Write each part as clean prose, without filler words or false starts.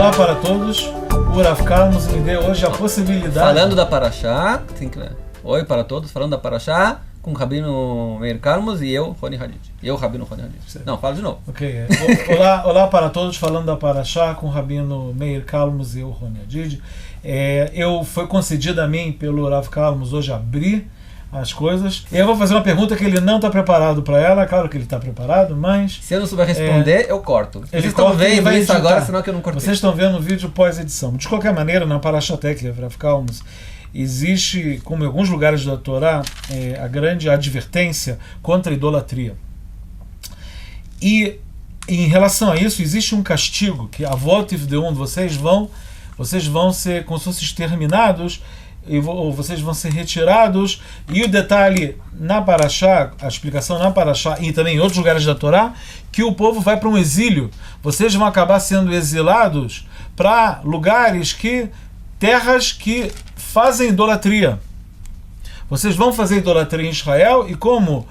Olá para todos. O Rav Carlos me deu hoje a possibilidade... Falando da Parashá, oi para todos, falando da Parashá, com o Rabino Meir Carlos e eu, Roni Hadid. Eu, Rabino Roni Hadid. Certo. Não, fala de novo. Ok. Olá para todos, falando da Parashá, com o Rabino Meir Carlos e eu, Roni Hadid. Foi concedido a mim pelo Rav Carlos hoje abrir as coisas. Eu vou fazer uma pergunta que ele não está preparado para ela. Claro que ele está preparado, mas... Se eu não souber responder, eu corto. Ele Vocês estão vendo isso editar agora, senão que eu não cortei. Vocês estão vendo o vídeo pós-edição. De qualquer maneira, na Parashatec, Rav Carlos, existe, como em alguns lugares da Torá, a grande advertência contra a idolatria. E em relação a isso, existe um castigo que a votiv de vocês vão ser como se fossem exterminados, ou vocês vão ser retirados. E o detalhe na Parashá, a explicação na Parashá e também em outros lugares da Torá, que o povo vai para um exílio. Vocês vão acabar sendo exilados para lugares terras que fazem idolatria. Vocês vão fazer idolatria em Israel e como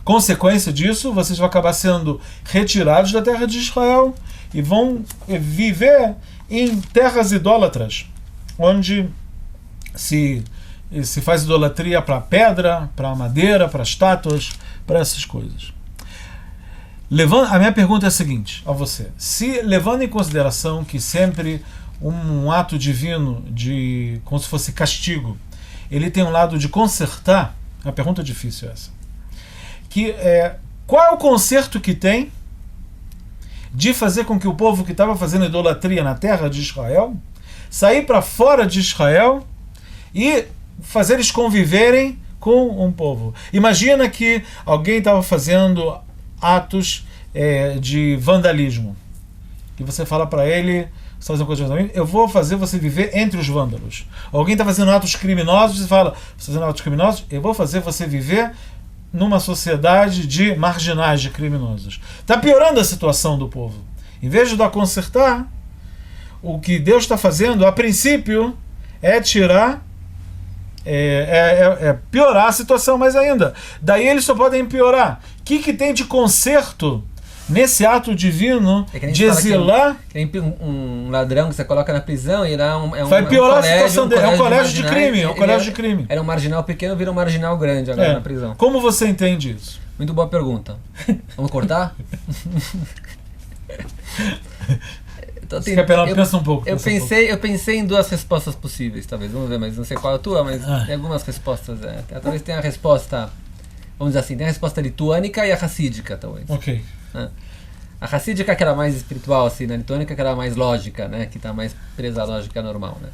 consequência disso, vocês vão acabar sendo retirados da terra de Israel e vão viver em terras idólatras, onde se faz idolatria para pedra, para madeira, para estátuas, para essas coisas. A minha pergunta é a seguinte a você: se levando em consideração que sempre um ato divino como se fosse castigo, ele tem um lado de consertar, a pergunta é difícil essa, qual é o conserto que tem de fazer com que o povo que estava fazendo idolatria na terra de Israel sair para fora de Israel e fazer eles conviverem com um povo? Imagina que alguém estava fazendo atos de vandalismo e você fala para ele, você está fazendo coisa de vandalismo, eu vou fazer você viver entre os vândalos. Alguém está fazendo atos criminosos, você fala, você está fazendo atos criminosos, eu vou fazer você viver numa sociedade de marginais, de criminosos. Está piorando a situação do povo. Em vez de consertar, o que Deus está fazendo, a princípio, é tirar, piorar a situação mais ainda. Daí eles só podem piorar. O que tem de conserto nesse ato divino de exilar? Que nem um ladrão que você coloca na prisão e vai piorar a situação dele. É um colégio de crime. É um colégio de crime. Era um marginal pequeno, vira um marginal grande agora na prisão. Como você entende isso? Muito boa pergunta. Vamos cortar? Pensa um pouco. Eu pensei em duas respostas possíveis, talvez. Vamos ver, mas não sei qual é a tua, mas tem algumas respostas. Talvez tenha a resposta, vamos dizer assim, tem a resposta lituânica e a racídica, talvez. Ok. A racídica que era mais espiritual, assim, a litônica que era mais lógica, né? Que está mais presa à lógica normal, né?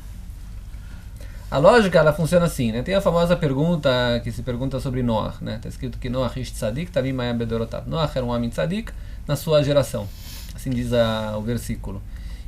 A lógica, ela funciona assim, né? Tem a famosa pergunta que se pergunta sobre Noah, né? Está escrito que Noah ish tzadik, tamim ma'am bedorotav. Noah era um homem tzadik na sua geração. Assim diz o versículo.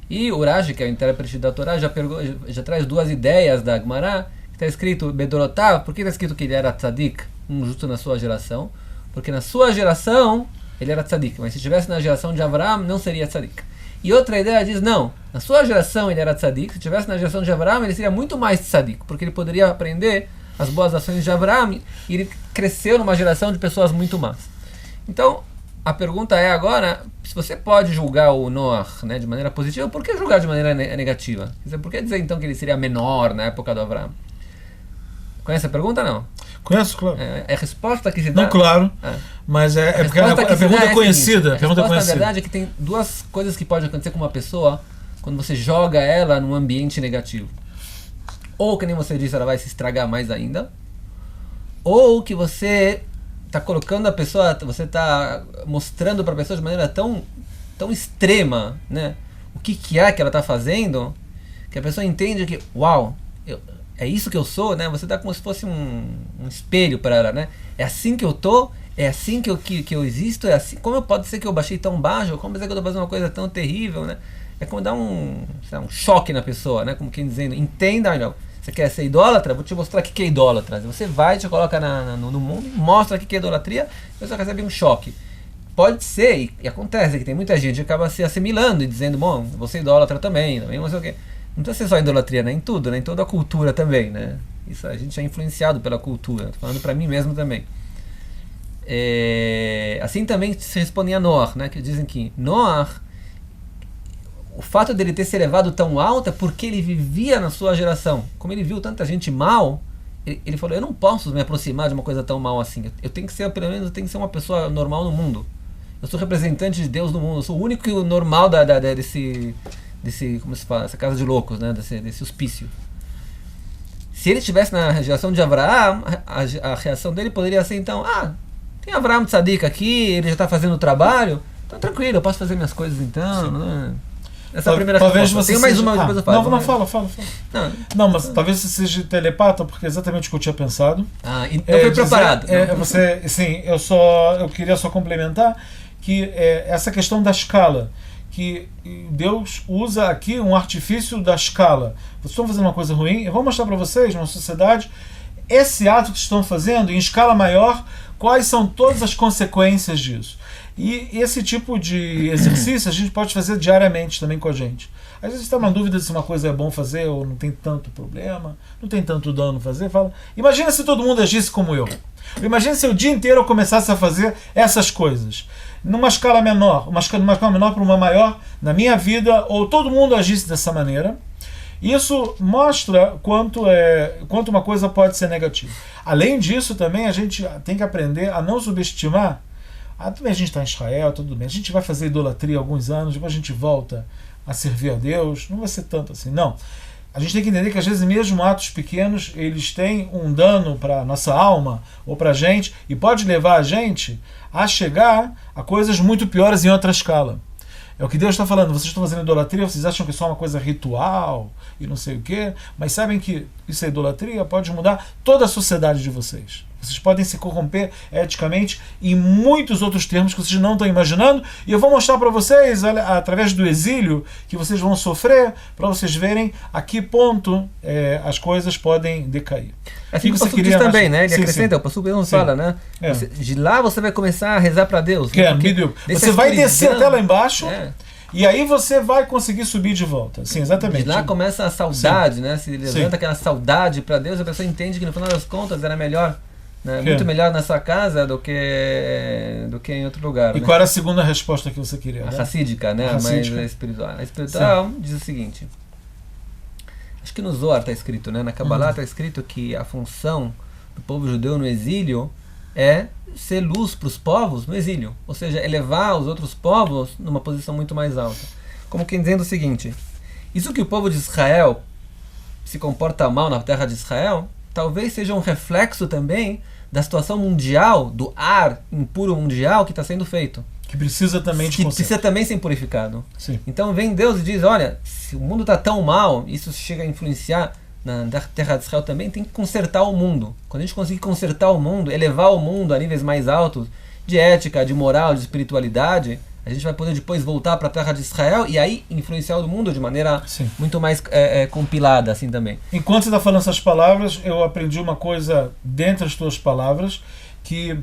E o Rashi, que é o intérprete da Torá, já traz duas ideias da Gemara, que está escrito bedorotav. Por que está escrito que ele era tzadik, justo na sua geração? Porque na sua geração ele era tzadik, mas se estivesse na geração de Avraham, não seria tzadik. E outra ideia diz, não, na sua geração ele era tzadik, se estivesse na geração de Avraham, ele seria muito mais tzadik, porque ele poderia aprender as boas ações de Avraham, e ele cresceu numa geração de pessoas muito más. Então, a pergunta é agora, se você pode julgar o Noah, né, de maneira positiva, por que julgar de maneira negativa? Quer dizer, por que dizer então que ele seria menor na época do Avraham? Conhece a pergunta, não? Conheço, claro. É a resposta que se dá... Não, claro. Mas porque a pergunta é conhecida. A resposta, na verdade, é que tem duas coisas que podem acontecer com uma pessoa quando você joga ela num ambiente negativo. Ou, que nem você disse, ela vai se estragar mais ainda. Ou que você está colocando a pessoa, você está mostrando para a pessoa de maneira tão extrema, né, o que é que ela está fazendo, que a pessoa entende que, uau, é isso que eu sou, né? Você dá como se fosse um espelho para ela, né? É assim que eu tô, é assim que eu existo, é assim. Como pode ser que eu baixei tão baixo? Como é que eu tô fazendo uma coisa tão terrível, né? É como dar um choque na pessoa, né? Como quem dizendo, entenda, olha, você quer ser idólatra? Vou te mostrar o que é idólatra. Você vai, te coloca no mundo, mostra o que é idolatria, e você recebe um choque. Pode ser, e acontece, que tem muita gente que acaba se assimilando e dizendo, bom, você é idólatra também não sei o quê. Não precisa ser só idolatria, né? Em tudo, né? Em toda a cultura também, né? Isso, a gente é influenciado pela cultura. Estou falando para mim mesmo também. Assim também se responde a Noah, né? Que dizem que Noah, o fato dele ter se elevado tão alto é porque ele vivia na sua geração. Como ele viu tanta gente mal, ele falou, eu não posso me aproximar de uma coisa tão mal assim. Eu tenho que ser, pelo menos, eu tenho que ser uma pessoa normal no mundo. Eu sou representante de Deus no mundo. Eu sou o único normal desse como se fala, essa casa de loucos, né? Desse hospício. Se ele estivesse na geração de Abraão, a reação dele poderia ser, então, tem Abraão Tzadik aqui, ele já está fazendo o trabalho, então tranquilo, eu posso fazer minhas coisas então, né? Essa é a primeira talvez resposta. você Tem mais seja... uma, depois eu falo. Não, fala. Não, mas talvez você seja telepata, porque é exatamente o que eu tinha pensado. E não foi preparado. Você, sim, eu queria só complementar que essa questão da escala, que Deus usa aqui um artifício da escala. Vocês estão fazendo uma coisa ruim, eu vou mostrar para vocês, numa sociedade, esse ato que estão fazendo em escala maior, quais são todas as consequências disso. E esse tipo de exercício a gente pode fazer diariamente também com a gente. Às vezes está uma dúvida se uma coisa é bom fazer ou não tem tanto problema, não tem tanto dano fazer. Fala, imagina se todo mundo agisse como eu. Imagina se o dia inteiro eu começasse a fazer essas coisas. Numa escala menor, numa escala menor para uma maior, na minha vida, ou todo mundo agisse dessa maneira. Isso mostra quanto uma coisa pode ser negativa. Além disso, também a gente tem que aprender a não subestimar. Tudo bem, a gente está em Israel, tudo bem. A gente vai fazer idolatria alguns anos, depois a gente volta a servir a Deus. Não vai ser tanto assim, não. A gente tem que entender que às vezes mesmo atos pequenos, eles têm um dano para a nossa alma ou para a gente e pode levar a gente a chegar a coisas muito piores em outra escala. É o que Deus está falando. Vocês estão fazendo idolatria, vocês acham que é só uma coisa ritual e não sei o quê, mas sabem que isso é idolatria, pode mudar toda a sociedade de vocês. Vocês podem se corromper eticamente em muitos outros termos que vocês não estão imaginando. E eu vou mostrar para vocês, através do exílio, que vocês vão sofrer, para vocês verem a que ponto as coisas podem decair. Assim que o Passuco diz também, né? Ele acrescenta, o Passuco não fala, né? De lá você vai começar a rezar para Deus. Você vai descer até lá embaixo. E aí você vai conseguir subir de volta. Sim, exatamente. De lá começa a saudade, né? Se levanta aquela saudade para Deus, a pessoa entende que no final das contas era melhor, né? Muito melhor nessa casa do que em outro lugar. E qual era a segunda resposta que você queria? A racídica, né? Mais espiritual. A espiritual diz o seguinte. Acho que no Zohar está escrito, né? Na Kabbalah está escrito que a função do povo judeu no exílio é ser luz para os povos no exílio, ou seja, elevar os outros povos numa posição muito mais alta. Como quem dizendo o seguinte: isso que o povo de Israel se comporta mal na terra de Israel, talvez seja um reflexo também da situação mundial, do ar impuro mundial que está sendo feito. Que precisa também de conserto. Precisa também ser purificado. Sim. Então vem Deus e diz, olha, se o mundo está tão mal, isso chega a influenciar na terra de Israel também, tem que consertar o mundo. Quando a gente conseguir consertar o mundo, elevar o mundo a níveis mais altos de ética, de moral, de espiritualidade, a gente vai poder depois voltar para a terra de Israel e aí influenciar o mundo de maneira muito mais compilada assim também. Enquanto você está falando essas palavras, eu aprendi uma coisa dentre as tuas palavras, que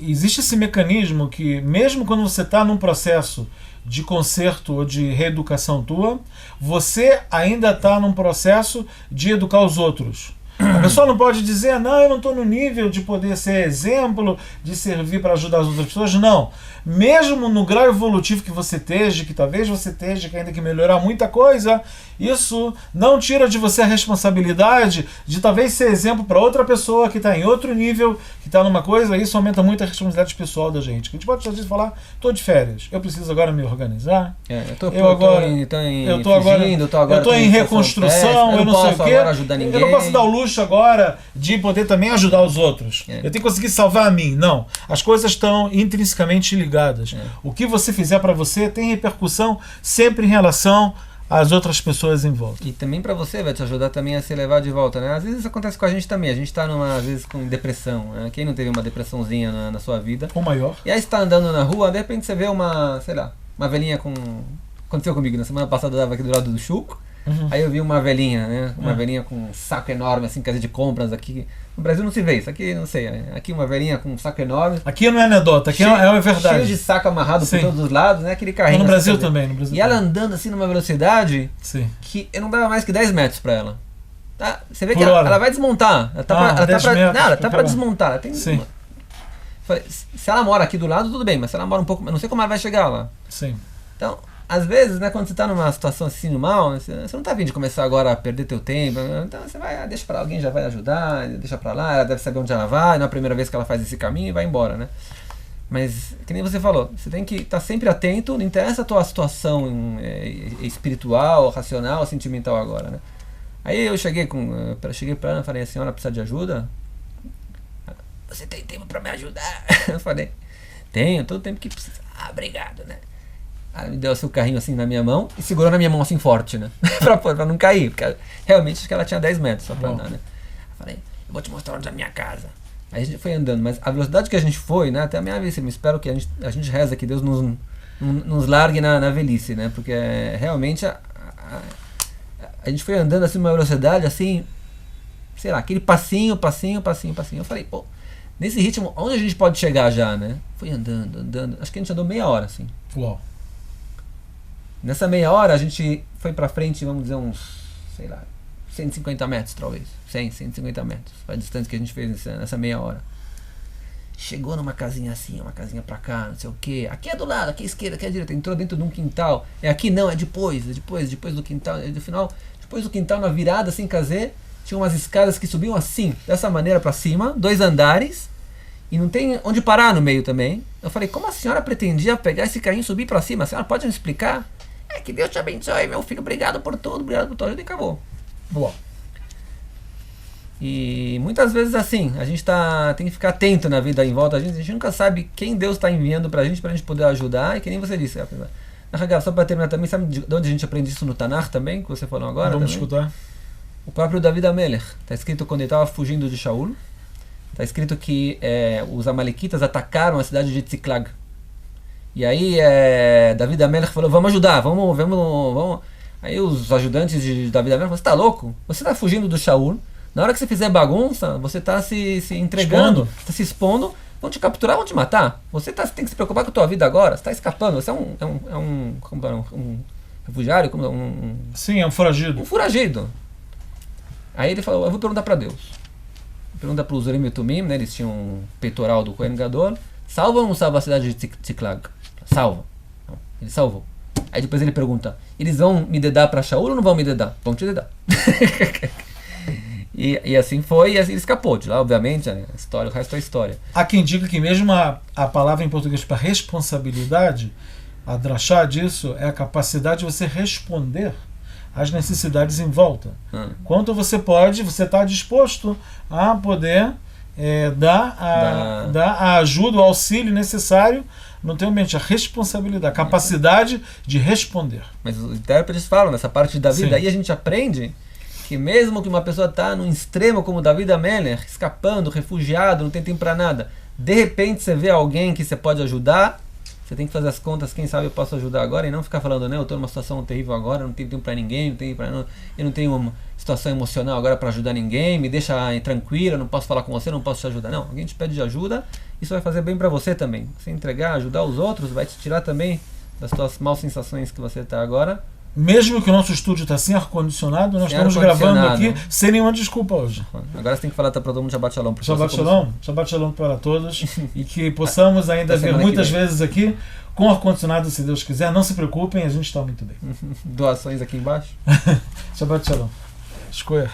existe esse mecanismo que mesmo quando você está num processo de conserto ou de reeducação tua, você ainda está num processo de educar os outros. A pessoa não pode dizer, não, eu não estou no nível de poder ser exemplo, de servir para ajudar as outras pessoas. Não. Mesmo no grau evolutivo que você esteja, que talvez você esteja, que ainda que melhorar muita coisa, isso não tira de você a responsabilidade de talvez ser exemplo para outra pessoa que está em outro nível, que está numa coisa, isso aumenta muito a responsabilidade pessoal da gente. A gente pode às vezes falar, estou de férias, eu preciso agora me organizar. Eu estou em reconstrução, eu não sei o quê. Eu não posso dar o luxo agora de poder também ajudar os outros. Eu tenho que conseguir salvar a mim. Não. As coisas estão intrinsecamente ligadas. O que você fizer para você tem repercussão sempre em relação às outras pessoas em volta. E também para você vai te ajudar também a se elevar de volta, né? Às vezes isso acontece com a gente também. A gente está às vezes com depressão, né? Quem não teve uma depressãozinha na sua vida? Ou maior. E aí você está andando na rua, de repente você vê uma velhinha com... Aconteceu comigo, na semana passada eu estava aqui do lado do Chuco. Aí eu vi uma velhinha, né? Uma velhinha com um saco enorme, assim, casa de compras aqui. No Brasil não se vê isso, aqui não sei. Aqui uma velhinha com um saco enorme. Aqui não é anedota, aqui é uma verdade. Cheio de saco amarrado por todos os lados, né? Aquele carrinho. No Brasil também, no Brasil. E ela andando assim numa velocidade que eu não dava mais que 10 metros pra ela. Tá? Você vê que ela vai desmontar. Ela tá pra desmontar. Ela tem se ela mora aqui do lado, tudo bem, mas se ela mora um pouco. Eu não sei como ela vai chegar lá. Sim. Então, às vezes, né, quando você tá numa situação assim mal, você não tá vindo de começar agora a perder teu tempo, então você vai, deixa pra lá, alguém já vai ajudar, deixa pra lá, ela deve saber onde ela vai, não é a primeira vez que ela faz esse caminho e vai embora, né? Mas, que nem você falou, você tem que estar sempre atento, não interessa a tua situação espiritual, racional, sentimental agora, né? Aí eu cheguei pra ela e falei, a senhora precisa de ajuda? Você tem tempo pra me ajudar? Eu falei, tenho, todo tempo que precisa. Ah, obrigado, né? Ela me deu assim, o carrinho assim na minha mão e segurou na minha mão assim forte, né? pra não cair, porque realmente acho que ela tinha 10 metros só pra andar, né? Eu falei, eu vou te mostrar onde é a minha casa. Aí a gente foi andando, mas a velocidade que a gente foi, né? Até a minha vez, eu espero que a gente reza que Deus nos largue na velhice, né? Porque realmente a gente foi andando assim numa velocidade assim, sei lá, aquele passinho. Eu falei, pô, nesse ritmo, onde a gente pode chegar já, né? Fui andando, acho que a gente andou meia hora, assim. Uau. Nessa meia hora a gente foi pra frente, vamos dizer, uns, sei lá, 150 metros talvez. 150 metros. Foi a distância que a gente fez nessa meia hora. Chegou numa casinha assim, uma casinha pra cá, não sei o que. Aqui é do lado, aqui é esquerda, aqui é direita. Entrou dentro de um quintal. É aqui não, é depois do quintal. No final, depois do quintal, na virada, assim, casê, tinha umas escadas que subiam assim, dessa maneira pra cima, 2 andares. E não tem onde parar no meio também. Eu falei, como a senhora pretendia pegar esse carrinho e subir pra cima? A senhora pode me explicar? É que Deus te abençoe, meu filho. Obrigado por tudo, obrigado por tudo. E acabou. Boa. E muitas vezes assim, a gente tem que ficar atento na vida em volta. A gente nunca sabe quem Deus está enviando pra gente poder ajudar. E que nem você disse. Só para terminar também, sabe de onde a gente aprende isso no Tanakh também? Que você falou agora? Vamos também? escutar. O próprio David Amelech. Está escrito quando ele estava fugindo de Shaul. Está escrito que os amalequitas atacaram a cidade de Tziklag. E aí David Amelech falou, vamos ajudar, vamos. Aí os ajudantes de David Amelech falaram, você está louco? Você está fugindo do Shaul. Na hora que você fizer bagunça, você está se entregando, está se expondo, vão te capturar, vão te matar. Você tem que se preocupar com a tua vida agora, você está escapando, você é um refugiário, Sim, é um foragido. Um foragido. Aí ele falou, eu vou perguntar para Deus. Pergunta para os Urim e Tumim, né? Eles tinham um peitoral do Kohen Gadol. Salva ou não salva a cidade de Tziklag? Salva. Não, ele salvou. Aí depois ele pergunta, eles vão me dedar para Shaul ou não vão me dedar? Vão te dedar. E assim foi, e assim ele escapou de lá, obviamente, a história, o resto é história. Há quem diga que mesmo a palavra em português para responsabilidade, a drachá disso é a capacidade de você responder às necessidades em volta. Quanto você está disposto a poder dar a ajuda, o auxílio necessário no teu ambiente, a responsabilidade, a capacidade de responder. Mas os intérpretes falam nessa parte da vida, Sim. aí a gente aprende que mesmo que uma pessoa está num extremo como David Amelech, escapando, refugiado, não tem tempo para nada, de repente você vê alguém que você pode ajudar, você tem que fazer as contas, quem sabe eu posso ajudar agora, e não ficar falando, né, eu estou numa situação terrível agora, eu não tenho tempo para ninguém, eu não tenho uma situação emocional agora para ajudar ninguém, me deixa tranquilo, eu não posso falar com você, não posso te ajudar. Não, alguém te pede ajuda, isso vai fazer bem para você também. Você entregar, ajudar os outros, vai te tirar também das suas maus sensações que você está agora. Mesmo que o nosso estúdio está sem ar-condicionado, nós estamos gravando aqui sem nenhuma desculpa hoje. Agora você tem que falar para todo mundo Shabbat Shalom. Shabbat Shalom para todos. E que possamos ainda ver muitas vezes aqui com ar-condicionado, se Deus quiser. Não se preocupem, a gente está muito bem. Doações aqui embaixo. Shabbat Shalom. Escolha.